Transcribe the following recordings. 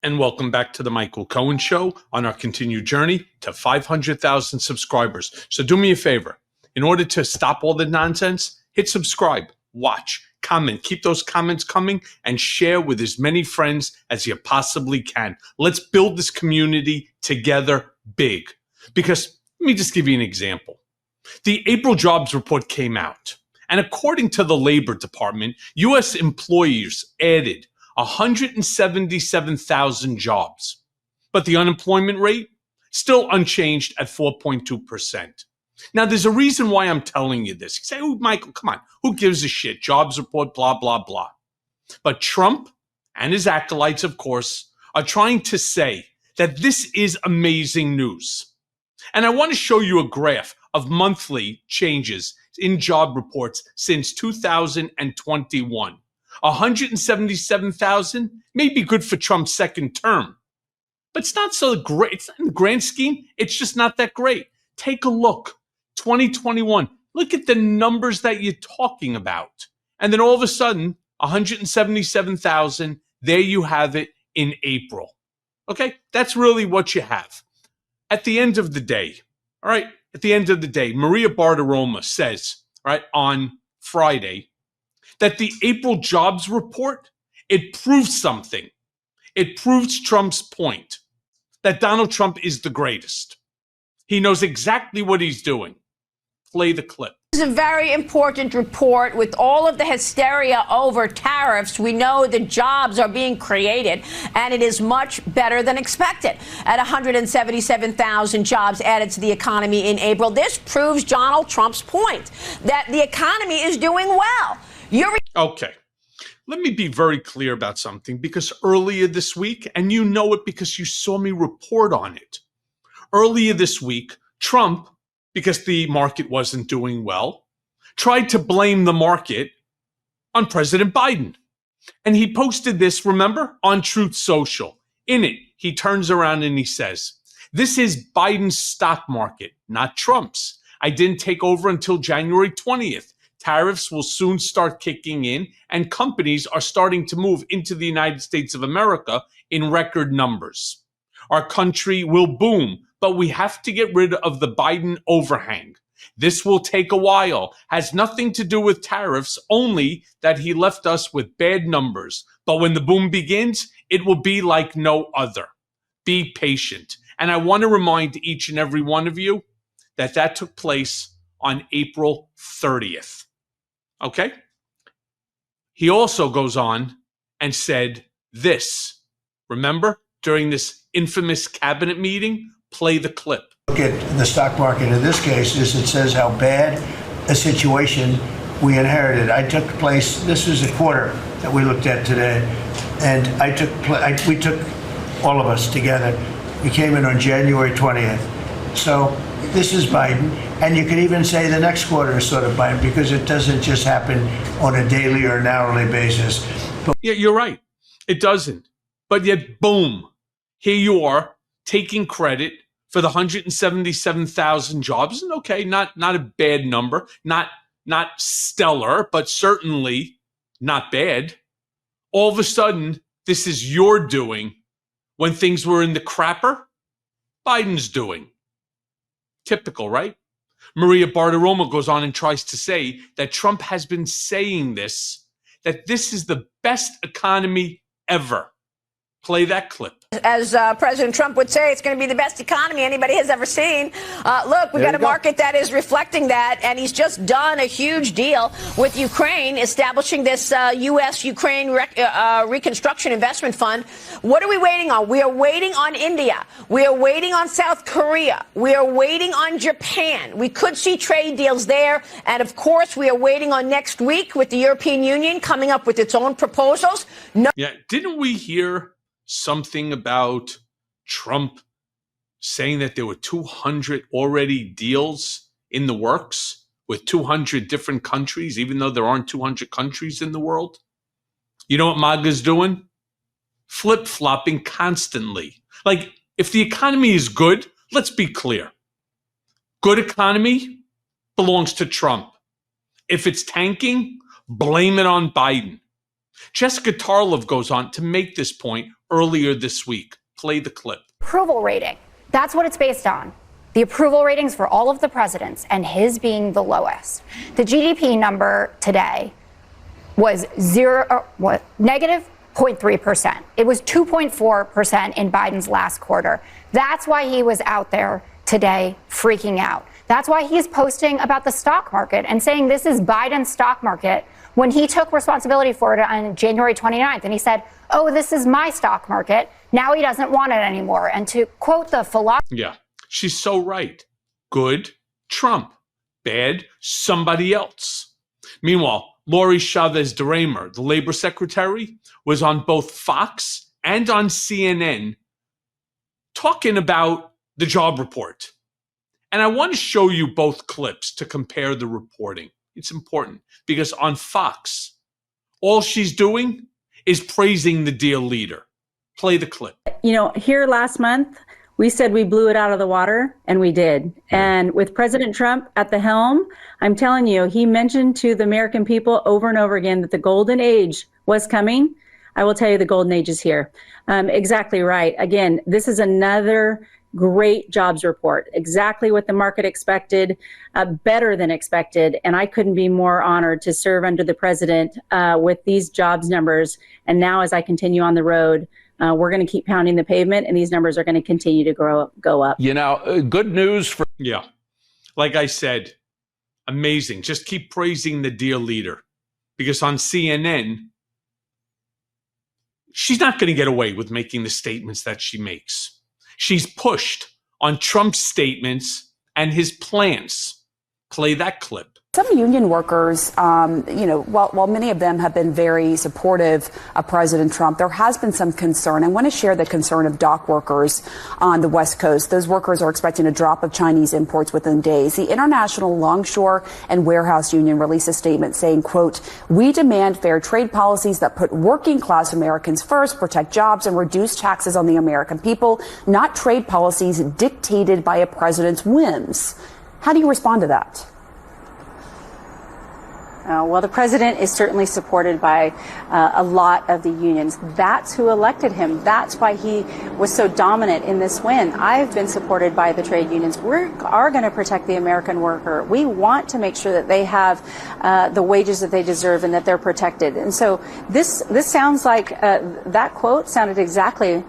And welcome back to the Michael Cohen Show on our continued journey to 500,000 subscribers. So do me a favor. In order to stop all the nonsense, hit subscribe, watch, comment, keep those comments coming, and share with as many friends as you possibly can. Let's build this community together big. Because let me just give you an example. The April jobs report came out, and according to the Labor Department, U.S. employers added 177,000 jobs, but the unemployment rate still unchanged at 4.2%. Now, there's a reason why I'm telling you this. You say, oh, Michael, come on, who gives a shit? Jobs report, blah, blah, blah. But Trump and his acolytes, of course, are trying to say that this is amazing news. And I want to show you a graph of monthly changes in job reports since 2021. 177,000 may be good for Trump's second term, but it's not so great. It's in the grand scheme, it's just not that great. Take a look. 2021, look at the numbers that you're talking about. And then all of a sudden, 177,000, there you have it in April. Okay, that's really what you have. At the end of the day, all right, at the end of the day, Maria Bartiromo says, right, on Friday, that the April jobs report, it proves something. It proves Trump's point that Donald Trump is the greatest. He knows exactly what he's doing. Play the clip. This is a very important report. With all of the hysteria over tariffs, we know that jobs are being created, and it is much better than expected. At 177,000 jobs added to the economy in April, this proves Donald Trump's point that the economy is doing well. Okay, let me be very clear about something, because earlier this week, and you know it because you saw me report on it, earlier this week, Trump, because the market wasn't doing well, tried to blame the market on President Biden. And he posted this, remember, on Truth Social. In it, he turns around and he says, "This is Biden's stock market, not Trump's. I didn't take over until January 20th. Tariffs will soon start kicking in, and companies are starting to move into the United States of America in record numbers. Our country will boom, but we have to get rid of the Biden overhang. This will take a while. Has nothing to do with tariffs, only that he left us with bad numbers. But when the boom begins, it will be like no other. Be patient." And I want to remind each and every one of you that that took place on April 30th. Okay? He also goes on and said this. Remember, during this infamous cabinet meeting? Play the clip. Look at the stock market in this case, is it says how bad a situation we inherited. This was a quarter that we looked at today, and we took all of us together. We came in on January 20th. So this is Biden, and you could even say the next quarter is sort of Biden, because it doesn't just happen on a daily or an hourly basis. Yeah, you're right. It doesn't. But yet, boom, here you are taking credit for the 177,000 jobs. And okay, not a bad number, not stellar, but certainly not bad. All of a sudden, this is your doing when things were in the crapper. Biden's doing. Typical, right? Maria Bartiromo goes on and tries to say that Trump has been saying this, that this is the best economy ever. Play that clip. As President Trump would say, it's going to be the best economy anybody has ever seen. Look, we've got a market that is reflecting that, and he's just done a huge deal with Ukraine, establishing this U.S.-Ukraine Reconstruction Investment Fund. What are we waiting on? We are waiting on India. We are waiting on South Korea. We are waiting on Japan. We could see trade deals there. And, of course, we are waiting on next week with the European Union coming up with its own proposals. Yeah, didn't we hear something about Trump saying that there were 200 already deals in the works with 200 different countries, even though there aren't 200 countries in the world? You know what MAGA's doing? Flip-flopping constantly. Like, if the economy is good, let's be clear. Good economy belongs to Trump. If it's tanking, blame it on Biden. Jessica Tarlov goes on to make this point earlier this week. Play the clip. Approval rating. That's what it's based on. The approval ratings for all of the presidents, and his being the lowest. The GDP number today was negative 0.3%. It was 2.4% in Biden's last quarter. That's why he was out there today freaking out. That's why he's posting about the stock market and saying this is Biden's stock market when he took responsibility for it on January 29th. And he said, oh, this is my stock market. Now he doesn't want it anymore. And to quote the philosopher. Yeah, she's so right. Good, Trump. Bad, somebody else. Meanwhile, Lori Chavez DeRaymer, the labor secretary, was on both Fox and on CNN talking about the job report. And I want to show you both clips to compare the reporting. It's important because on Fox, all she's doing is praising the deal leader. Play the clip. You know, here last month, we said we blew it out of the water, and we did. And with President Trump at the helm, I'm telling you, he mentioned to the American people over and over again that the golden age was coming. I will tell you the golden age is here. Exactly right. Again, this is another great jobs report, exactly what the market expected, better than expected. And I couldn't be more honored to serve under the president with these jobs numbers. And now as I continue on the road, we're going to keep pounding the pavement, and these numbers are going to continue to go up. You know, good news for... Yeah. Like I said, amazing. Just keep praising the deal leader. Because on CNN, she's not going to get away with making the statements that she makes. She's pushed on Trump's statements and his plans. Play that clip. Some union workers, while many of them have been very supportive of President Trump, there has been some concern. I want to share the concern of dock workers on the West Coast. Those workers are expecting a drop of Chinese imports within days. The International Longshore and Warehouse Union released a statement saying, quote, "We demand fair trade policies that put working class Americans first, protect jobs, and reduce taxes on the American people, not trade policies dictated by a president's whims." How do you respond to that? Well, the president is certainly supported by a lot of the unions. That's who elected him. That's why he was so dominant in this win. I've been supported by the trade unions. We are going to protect the American worker. We want to make sure that they have the wages that they deserve and that they're protected. And so this sounds like that quote sounded exactly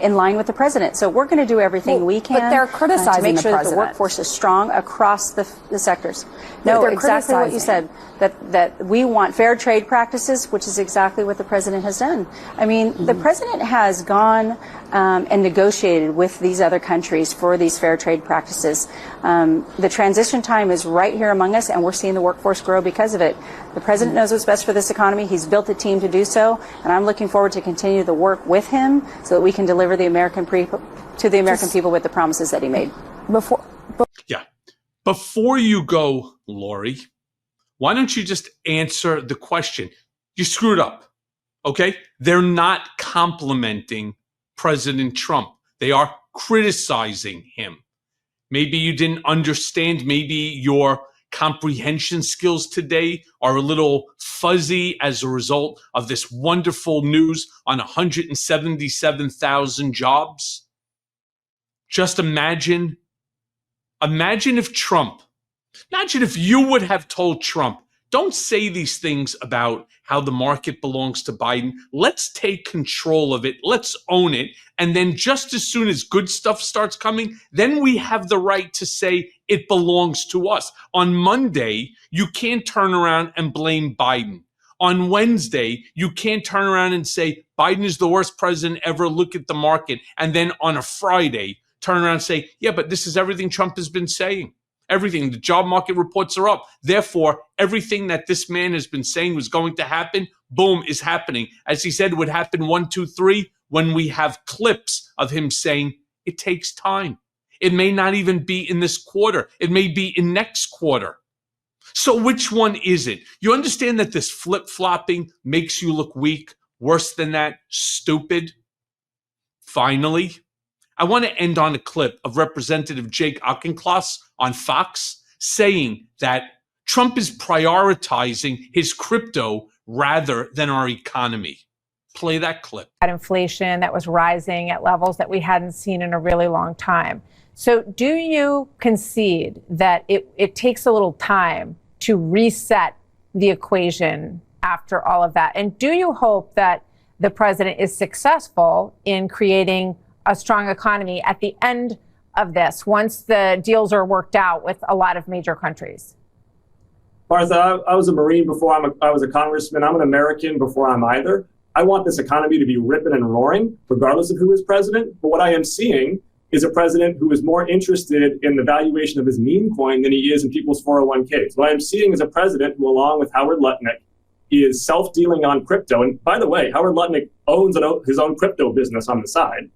in line with the president. So we're going to do everything we can. But they're criticizing to make sure the that the workforce is strong across the sectors. No, they're exactly what you said. That we want fair trade practices, which is exactly what the president has done. I mean, the president has gone and negotiated with these other countries for these fair trade practices. The transition time is right here among us, and we're seeing the workforce grow because of it. The president knows what's best for this economy. He's built a team to do so, and I'm looking forward to continue the work with him so that we can deliver the American people with the promises that he made. Before you go, Lori, why don't you just answer the question? You screwed up, okay? They're not complimenting President Trump. They are criticizing him. Maybe you didn't understand. Maybe your comprehension skills today are a little fuzzy as a result of this wonderful news on 177,000 jobs. Just imagine if you would have told Trump, don't say these things about how the market belongs to Biden. Let's take control of it. Let's own it. And then just as soon as good stuff starts coming, then we have the right to say it belongs to us. On Monday, you can't turn around and blame Biden. On Wednesday, you can't turn around and say Biden is the worst president ever. Look at the market. And then on a Friday, turn around and say, yeah, but this is everything Trump has been saying. Everything. The job market reports are up. Therefore, everything that this man has been saying was going to happen, boom, is happening. As he said, would happen 1, 2, 3 when we have clips of him saying it takes time. It may not even be in this quarter. It may be in next quarter. So which one is it? You understand that this flip-flopping makes you look weak? Worse than that, stupid? Finally, I want to end on a clip of Representative Jake Auchincloss on Fox saying that Trump is prioritizing his crypto rather than our economy. Play that clip. Inflation that was rising at levels that we hadn't seen in a really long time. So do you concede that it takes a little time to reset the equation after all of that? And do you hope that the president is successful in creating a strong economy at the end of this, once the deals are worked out with a lot of major countries? Martha, I was a Marine before I was a congressman. I'm an American before I'm either. I want this economy to be ripping and roaring, regardless of who is president. But what I am seeing is a president who is more interested in the valuation of his meme coin than he is in people's 401ks. What I'm seeing is a president who, along with Howard Lutnick, is self-dealing on crypto. And by the way, Howard Lutnick owns his own crypto business on the side,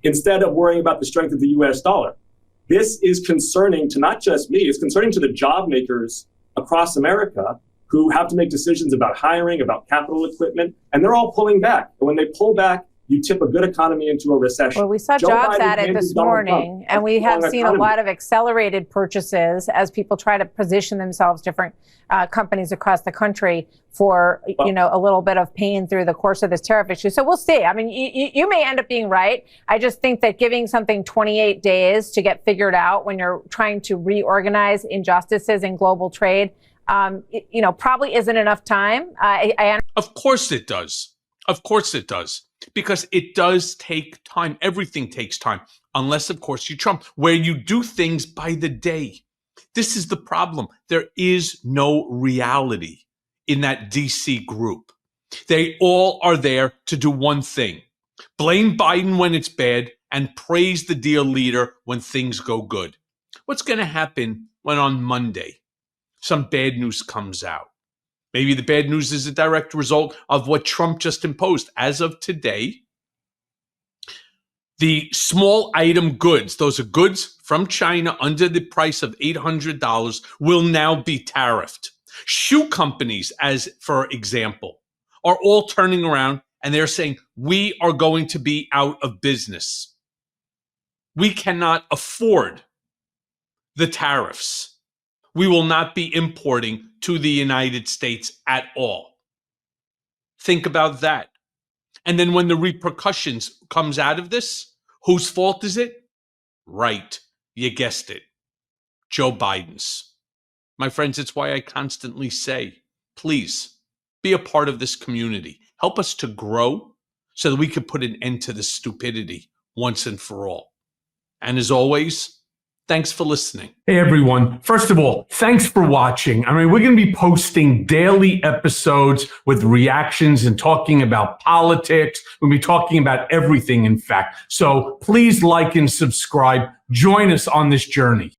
instead of worrying about the strength of the US dollar. This is concerning to not just me, it's concerning to the job makers across America who have to make decisions about hiring, about capital equipment, and they're all pulling back. And when they pull back, you tip a good economy into a recession. Well, we saw jobs added this morning, and we have seen a lot of accelerated purchases as people try to position themselves, different companies across the country, for a little bit of pain through the course of this tariff issue. So we'll see. I mean, you may end up being right. I just think that giving something 28 days to get figured out when you're trying to reorganize injustices in global trade, probably isn't enough time. Of course it does. Of course it does. Because it does take time. Everything takes time. Unless, of course, you Trump, where you do things by the day. This is the problem. There is no reality in that DC group. They all are there to do one thing. Blame Biden when it's bad and praise the deal leader when things go good. What's going to happen when on Monday some bad news comes out? Maybe the bad news is a direct result of what Trump just imposed. As of today, the small item goods, those are goods from China under the price of $800, will now be tariffed. Shoe companies, as for example, are all turning around and they're saying, we are going to be out of business. We cannot afford the tariffs. We will not be importing to the United States at all. Think about that. And then when the repercussions comes out of this, whose fault is it? Right. You guessed it. Joe Biden's. My friends, it's why I constantly say, please be a part of this community. Help us to grow so that we can put an end to this stupidity once and for all. And as always, thanks for listening. Hey, everyone. First of all, thanks for watching. I mean, we're going to be posting daily episodes with reactions and talking about politics. We'll be talking about everything, in fact. So please like and subscribe. Join us on this journey.